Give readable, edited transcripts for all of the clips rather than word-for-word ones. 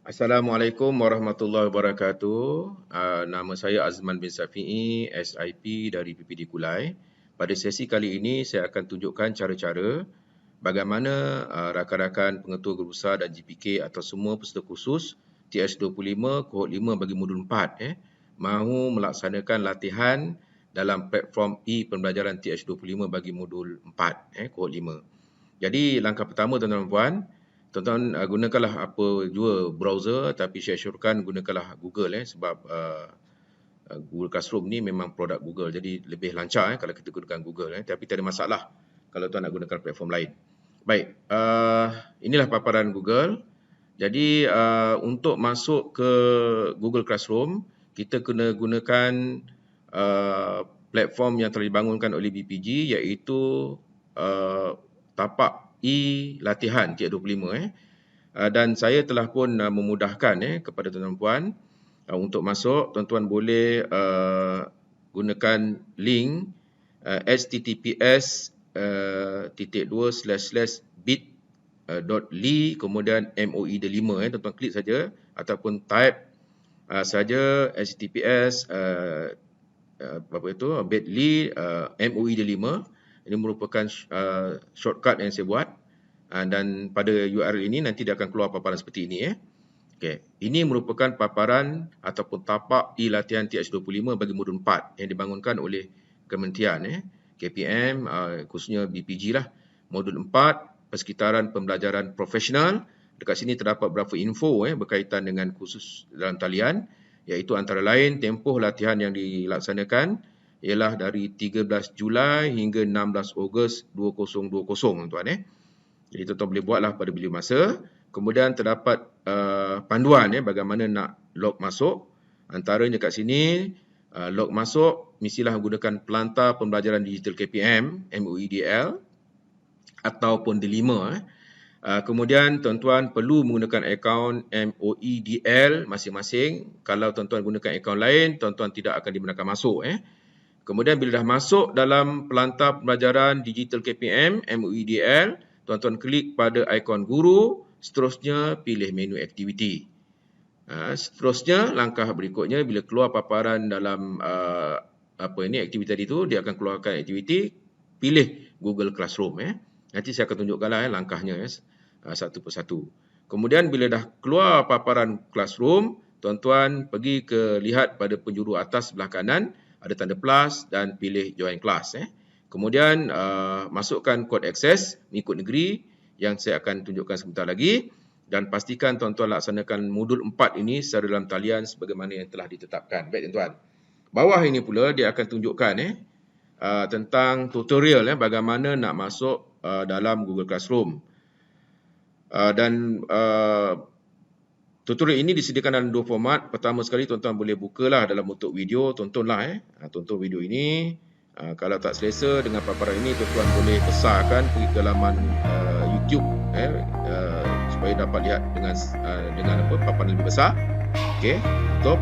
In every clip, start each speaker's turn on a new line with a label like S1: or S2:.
S1: Assalamualaikum warahmatullahi wabarakatuh. Nama saya Azman bin Safi'i, SIP dari PPD Kulai. Pada sesi kali ini saya akan tunjukkan cara-cara bagaimana rakan-rakan pengetua guru besar dan GPK atau semua peserta khusus TS25 kohort 5 bagi modul 4 mahu melaksanakan latihan dalam platform e-pembelajaran TS25 bagi modul 4 kohort 5. Jadi langkah pertama tuan-tuan dan puan, tuan-tuan gunakanlah apa jua browser, tapi saya syorkan gunakanlah Google sebab Google Classroom ni memang produk Google, jadi lebih lancar kalau kita gunakan Google tapi tak ada masalah kalau tuan nak gunakan platform lain. Baik, inilah paparan Google. Jadi untuk masuk ke Google Classroom, kita kena gunakan platform yang telah dibangunkan oleh BPG, iaitu tapak e-latihan TS25 dan saya telah pun memudahkan kepada tuan-tuan puan untuk masuk. Tuan-tuan boleh gunakan link https://bit.ly kemudian MOE dia 5 tuan-tuan klik saja ataupun type saja https bit.ly MOE dia 5. Ini merupakan shortcut yang saya buat dan pada URL ini nanti dia akan keluar paparan seperti ini Okey, ini merupakan paparan ataupun tapak e-latihan TS25 bagi modul 4 yang dibangunkan oleh Kementerian KPM, khususnya BPG lah. Modul 4 Persekitaran Pembelajaran Profesional. Dekat sini terdapat beberapa info berkaitan dengan khusus dalam talian, iaitu antara lain tempoh latihan yang dilaksanakan ialah dari 13 Julai hingga 16 Ogos 2020 tuan-tuan Jadi tuan-tuan boleh buatlah pada bila masa. Kemudian terdapat panduan bagaimana nak log masuk. Antaranya kat sini log masuk mestilah menggunakan Pelantar Pembelajaran Digital KPM MOEDL ataupun D5. Kemudian tuan-tuan perlu menggunakan akaun MOEDL masing-masing. Kalau tuan-tuan gunakan akaun lain, tuan-tuan tidak akan dibenarkan masuk Kemudian bila dah masuk dalam Pelantar Pembelajaran Digital KPM MOEDL, tuan-tuan klik pada ikon guru, seterusnya pilih menu aktiviti. Seterusnya langkah berikutnya bila keluar paparan dalam aktiviti tadi tu, dia akan keluarkan aktiviti, pilih Google Classroom Nanti saya akan tunjukkanlah langkahnya satu persatu. Kemudian bila dah keluar paparan Classroom, tuan-tuan pergi ke lihat pada penjuru atas sebelah kanan, ada tanda plus dan pilih join class Kemudian masukkan kod akses mengikut negeri yang saya akan tunjukkan sebentar lagi, dan pastikan tuan-tuan laksanakan modul 4 ini secara dalam talian sebagaimana yang telah ditetapkan. Baik tuan-tuan. Bawah ini pula dia akan tunjukkan tentang tutorial bagaimana nak masuk dalam Google Classroom. Dan tutorial ini disediakan dalam dua format. Pertama sekali tuan-tuan boleh bukalah dalam bentuk video, tontonlah tonton video ini. Kalau tak selesa dengan paparan ini, tuan-tuan boleh besarkan pergi ke laman YouTube supaya dapat lihat dengan paparan lebih besar. Okey, tutup.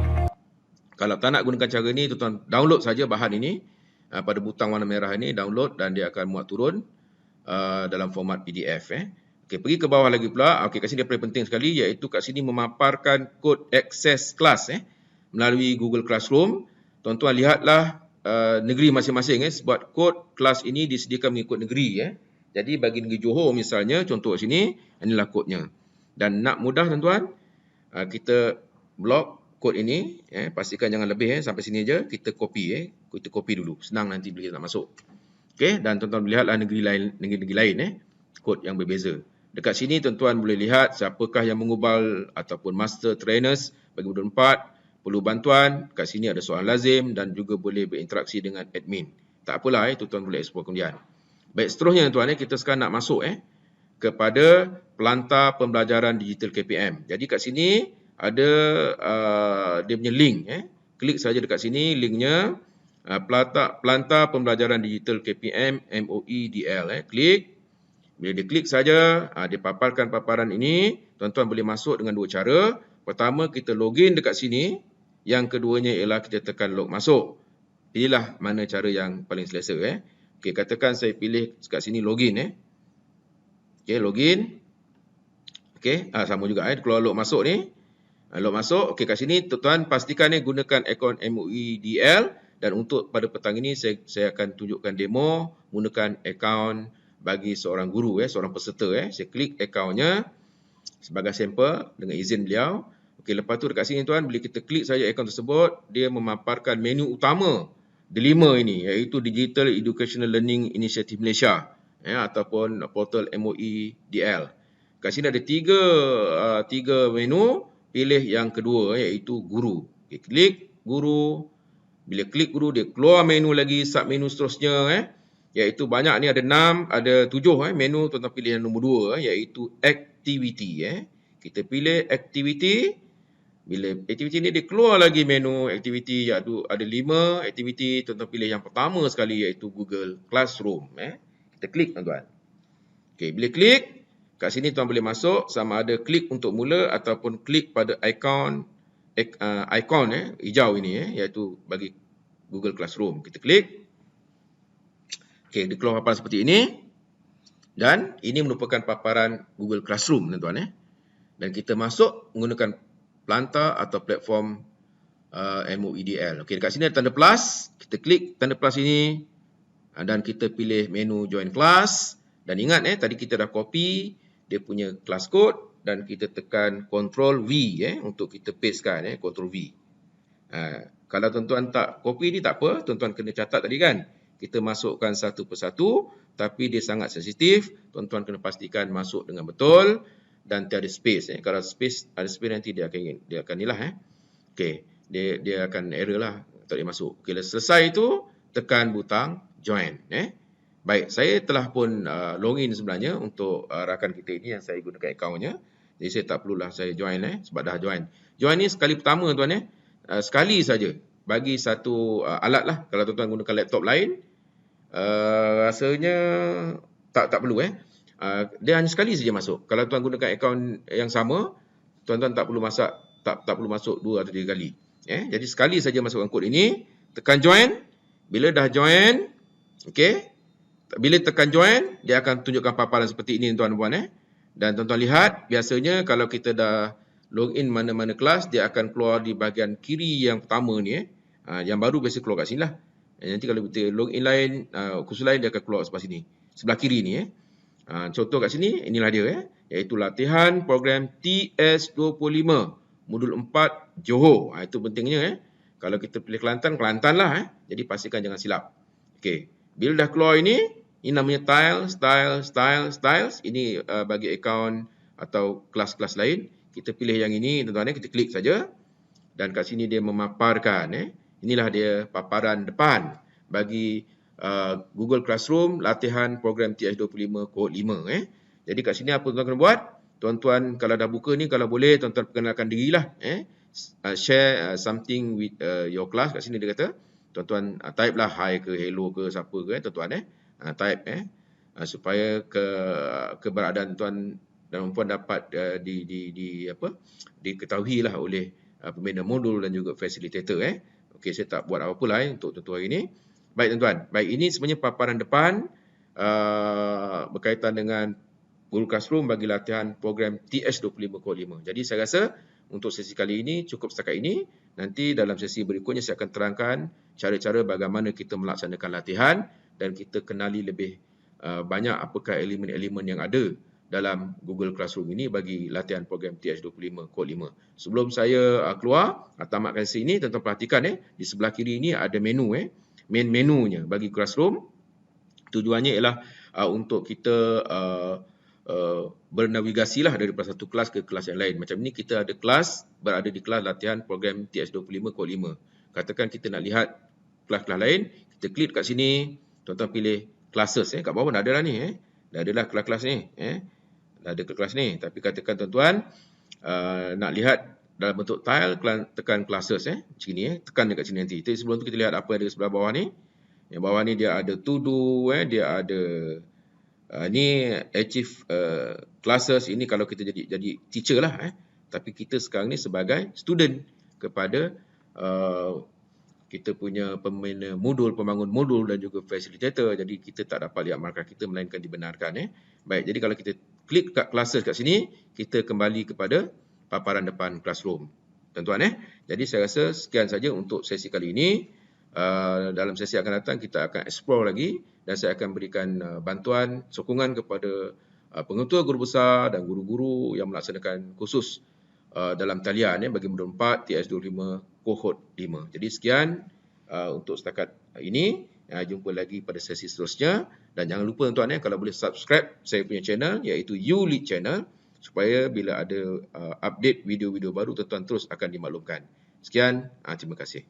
S1: Kalau tak nak gunakan cara ini, tuan-tuan download saja bahan ini pada butang warna merah ini, download, dan dia akan muat turun dalam format PDF Okey, pergi ke bawah lagi pula. Okey, kat sini dia paling penting sekali, iaitu kat sini memaparkan kod akses kelas melalui Google Classroom. Tuan-tuan lihatlah negeri masing-masing sebab kod kelas ini disediakan mengikut negeri Jadi bagi negeri Johor misalnya, contoh sini, inilah kodnya. Dan nak mudah tuan-tuan, kita blok kod ini, pastikan jangan lebih sampai sini je, kita copy kita copy dulu. Senang nanti bila kita nak masuk. Okey, dan tuan-tuan lihatlah negeri-negeri lain kod yang berbeza. Dekat sini tuan-tuan boleh lihat siapakah yang mengubal ataupun master trainers bagi modul 4. Perlu bantuan, kat sini ada soalan lazim dan juga boleh berinteraksi dengan admin. Tak apalah, tuan-tuan boleh explore kemudian. Baik, seterusnya tuan-tuan, kita sekarang nak masuk kepada Pelantar Pembelajaran Digital KPM. Jadi kat sini ada dia punya link Klik saja dekat sini linknya, Pelantar Pembelajaran Digital KPM MOEDL Klik. Bila dia klik saja, dia paparkan paparan ini. Tuan-tuan boleh masuk dengan dua cara. Pertama, kita login dekat sini. Yang keduanya ialah kita tekan log masuk. Pilihlah mana cara yang paling selesa Okey, katakan saya pilih kat sini login Okey, login. Okey, sama juga keluar log masuk ni. Log masuk. Okey, kat sini tuan-tuan pastikan gunakan akaun MOE DL, dan untuk pada petang ini saya akan tunjukkan demo menggunakan akaun bagi seorang guru, seorang peserta. Saya klik akaunnya sebagai sampel dengan izin beliau. Okey, lepas tu dekat sini tuan, bila kita klik saja akaun tersebut, dia memaparkan menu utama delima ini, iaitu Digital Educational Learning Initiative Malaysia, ataupun portal MOE DL. Kat sini ada tiga menu. Pilih yang kedua, iaitu guru. Okay, klik guru. Bila klik guru, dia keluar menu lagi, sub menu seterusnya, iaitu banyak ni, ada 6, ada 7 menu. Tuan-tuan pilih yang nombor 2, iaitu activity. Kita pilih activity. Bila activity ni dia keluar lagi menu activity, iaitu ada 5 activity. Tuan-tuan pilih yang pertama sekali, iaitu Google Classroom. Kita klik tuan-tuan. Okay, bila klik, kat sini tuan boleh masuk sama ada klik untuk mula ataupun klik pada ikon hijau ini, iaitu bagi Google Classroom. Kita klik. Okey, dia keluar paparan seperti ini. Dan ini merupakan paparan Google Classroom tuan-tuan. Dan kita masuk menggunakan pelantar atau platform MOEDL. Okey, dekat sini ada tanda plus. Kita klik tanda plus ini dan kita pilih menu join class. Dan ingat tadi kita dah copy dia punya class code dan kita tekan Ctrl V untuk kita pastekan, Ctrl V. Kalau tuan-tuan tak copy ni tak apa, tuan-tuan kena catat tadi kan. Kita masukkan satu persatu, tapi dia sangat sensitif. Tuan-tuan kena pastikan masuk dengan betul dan tiada space. Kalau ada space nanti dia akan nilah. Okey, dia akan error lah, tak boleh masuk. Okey, selesai itu tekan butang join. Baik, saya telah pun login sebenarnya untuk rakan kita ini yang saya gunakan akaunnya. Jadi saya tak perlulah saya join sebab dah join. Join ni sekali pertama tuan sekali saja bagi satu alat lah. Kalau tuan-tuan gunakan laptop lain, rasanya tak perlu dia hanya sekali saja masuk. Kalau tuan gunakan akaun yang sama, tuan-tuan tak perlu masuk 2 atau 3 kali. Jadi sekali saja masukkan kod ini, tekan join. Bila dah join, okey. Bila tekan join, dia akan tunjukkan paparan seperti ini tuan-tuan. Dan tuan-tuan lihat, biasanya kalau kita dah login mana-mana kelas, dia akan keluar di bahagian kiri yang pertama ni. Yang baru biasa keluar kat sini lah. Nanti kalau kita login lain, kursus lain, dia akan keluar sebelah sini. Sebelah kiri ni. Contoh kat sini, inilah dia. Iaitu latihan program TS25, modul 4 Johor. Itu pentingnya. Kalau kita pilih Kelantan, Kelantan lah. Jadi pastikan jangan silap. Okey. Bila dah keluar ini namanya styles. Ini bagi akaun atau kelas-kelas lain. Kita pilih yang ini tuan-tuan, kita klik saja. Dan kat sini dia memaparkan. Inilah dia paparan depan bagi Google Classroom latihan program TS25 kod 5. Jadi kat sini apa tuan-tuan kena buat? Tuan-tuan kalau dah buka ni, kalau boleh tuan-tuan perkenalkan dirilah. Share something with your class. Kat sini dia kata, tuan-tuan type lah hi ke hello ke siapa ke tuan-tuan type supaya keberadaan tuan dan puan dapat diketahui lah oleh pembina modul dan juga fasilitator. Okey, saya tak buat apa-apa lah untuk tuan-tuan hari ini. Baik tuan-tuan, baik, ini sebenarnya paparan depan berkaitan dengan Google Classroom bagi latihan program TS25 kod 5. Jadi saya rasa untuk sesi kali ini cukup setakat ini. Nanti dalam sesi berikutnya saya akan terangkan cara-cara bagaimana kita melaksanakan latihan dan kita kenali lebih banyak apakah elemen-elemen yang ada dalam Google Classroom ini bagi latihan program TS25 kod 5. Sebelum saya keluar, tamatkan sesi ini, tuan-tuan perhatikan di sebelah kiri ini ada menu, main menunya bagi Classroom. Tujuannya ialah untuk kita bernavigasi lah daripada satu kelas ke kelas yang lain. Macam ni kita ada kelas, berada di kelas latihan program TS25 kod 5. Katakan kita nak lihat kelas-kelas lain, kita klik kat sini, tuan-tuan pilih classes. Kat bawah dah ada dah ni. Dah ada lah kelas-kelas ni. Dah ada kelas ni. Tapi katakan tuan-tuan nak lihat dalam bentuk tile, tekan classes. Macam ni. Tekan dekat sini nanti. Tapi sebelum tu kita lihat apa yang ada sebelah bawah ni. Yang bawah ni dia ada to do, dia ada ni achieve classes. Ini kalau kita jadi teacher lah. Tapi kita sekarang ni sebagai student kepada kita punya pembina modul, pembangun modul dan juga facilitator. Jadi kita tak dapat lihat markah kita melainkan dibenarkan. Baik, jadi kalau kita klik kat classes kat sini, kita kembali kepada paparan depan Classroom. tuan-tuan. Jadi saya rasa sekian saja untuk sesi kali ini. Dalam sesi akan datang kita akan explore lagi dan saya akan berikan bantuan, sokongan kepada pengetua guru besar dan guru-guru yang melaksanakan kursus dalam talian bagi modul 4 TS25 cohort 5. Jadi sekian untuk setakat ini. Jumpa lagi pada sesi seterusnya dan jangan lupa tuan-tuan kalau boleh subscribe saya punya channel iaitu YouLead Channel supaya bila ada update video-video baru tuan-tuan terus akan dimaklumkan. Sekian, terima kasih.